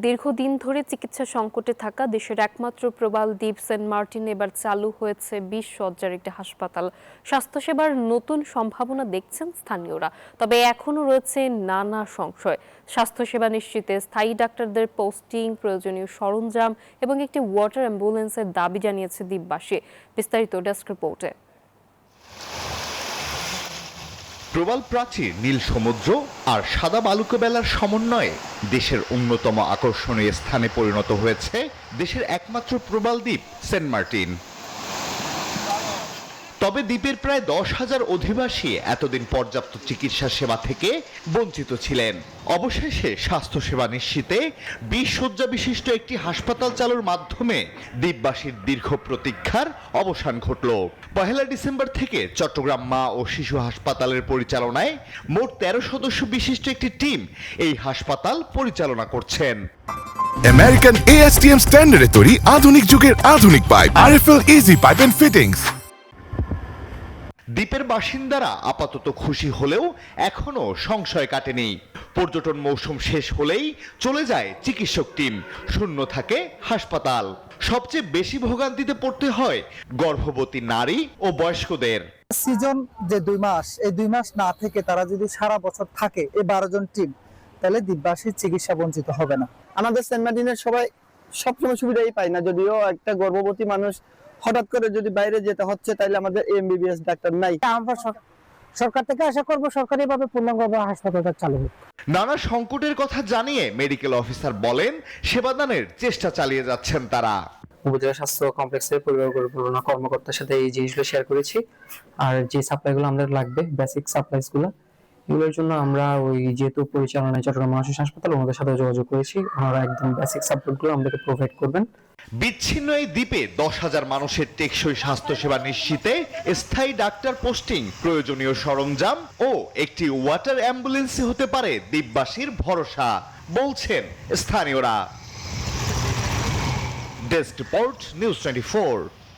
দীর্ঘদিন ধরে চিকিৎসা সংকটে থাকা দেশের একমাত্র প্রবাল দ্বীপ সেন্ট মার্টিন এবার চালু হয়েছে ২০ শয্যার একটি হাসপাতাল। স্বাস্থ্যসেবার নতুন সম্ভাবনা দেখছেন স্থানীয়রা, তবে এখনও রয়েছে নানা সংশয়। স্বাস্থ্যসেবা নিশ্চিতে স্থায়ী ডাক্তারদের পোস্টিং, প্রয়োজনীয় সরঞ্জাম এবং একটি ওয়াটার অ্যাম্বুলেন্সের দাবি জানিয়েছে দ্বীপবাসী। বিস্তারিত ডেস্ক রিপোর্টে। প্রবাল প্রাচীর, নীল সমুদ্র আর সাদা বালুকা বেলার সমন্বয়ে দেশের অন্যতম আকর্ষণীয় স্থানে পরিণত হয়েছে দেশের একমাত্র প্রবাল দ্বীপ সেন্ট মার্টিন। তবে দ্বীপের প্রায় 10,000 অধিবাসী এতদিন পর্যাপ্ত চিকিৎসা সেবা থেকে বঞ্চিত ছিলেন। অবশেষে স্বাস্থ্যসেবা নিশ্চিতে 20 শয্যা বিশিষ্ট একটি হাসপাতাল চালুর মাধ্যমে দ্বীপবাসীর দীর্ঘ প্রতীক্ষার অবসান ঘটল। 1 ডিসেম্বর থেকে চট্টগ্রাম মা ও শিশু হাসপাতালের পরিচালনায় মোট 13 সদস্য বিশিষ্ট একটি টিম এই হাসপাতাল পরিচালনা করছেন। আমেরিকান ASTM স্ট্যান্ডার্ডে তৈরি আধুনিক যুগের আধুনিক pipe, RFL easy pipe and fittings. দ্বীপের বাসিন্দারা আপাতত খুশি হলেও এখনো সংশয় কাটেনি। পর্যটন মৌসুম শেষ হলেই চলে যায় চিকিৎসক টিম, শূন্য থাকে হাসপাতাল। সবচেয়ে বেশি ভোগান্তিতে পড়তে হয় গর্ভবতী নারী ও বয়স্কদের। সিজন যে 2 মাস, এই 2 মাস না থেকে তারা যদি সারা বছর থাকে এই 12 জন টিম, তাহলে দ্বীপবাসীর চিকিৎসা বঞ্চিত হবে না। আমাদের সেন্ট মার্টিনের সবাই সবসময় সুবিধাই পায় না, যদিও একটা গর্ভবতী মানুষ হঠাৎ করে যদি বাইরে যেতে হচ্ছে, তাহলে আমাদের MBBS ডাক্তার নাই। আমরা সরকার থেকে আশা করব সরকারিভাবে পূর্ণাঙ্গভাবে হাসপাতালটা চালু হোক। নানা সংকটের কথা জানিয়ে মেডিকেল অফিসার বলেন সেবাদানের চেষ্টা চালিয়ে যাচ্ছেন তারা। উপজেলা স্বাস্থ্য কমপ্লেক্সের পরিবার পরিকল্পনা কর্মকর্তার সাথে এই জিনিসগুলো শেয়ার করেছি। আর যে সাপ্লাইগুলো আমাদের লাগবে, বেসিক সাপ্লাইসগুলো, এগুলোর জন্য আমরা যেহেতু পরিচালনায় চট্টগ্রাম মহাশয় হাসপাতাল, ওনাদের সাথে যোগাযোগ করেছি। ওনারা একদম বেসিক সাপোর্টগুলো আমাদেরকে প্রোভাইড করবেন। বিচ্ছিন্ন এই দ্বীপে 10,000 মানুষের টেকসই স্বাস্থ্যসেবা নিশ্চিতে স্থায়ী ডাক্তার পোস্টিং, প্রয়োজনীয় সরঞ্জাম ও একটি ওয়াটার অ্যাম্বুলেন্স হতে পারে দ্বীপবাসীর ভরসা, বলছেন স্থানীয়রা। Desk report, news 24।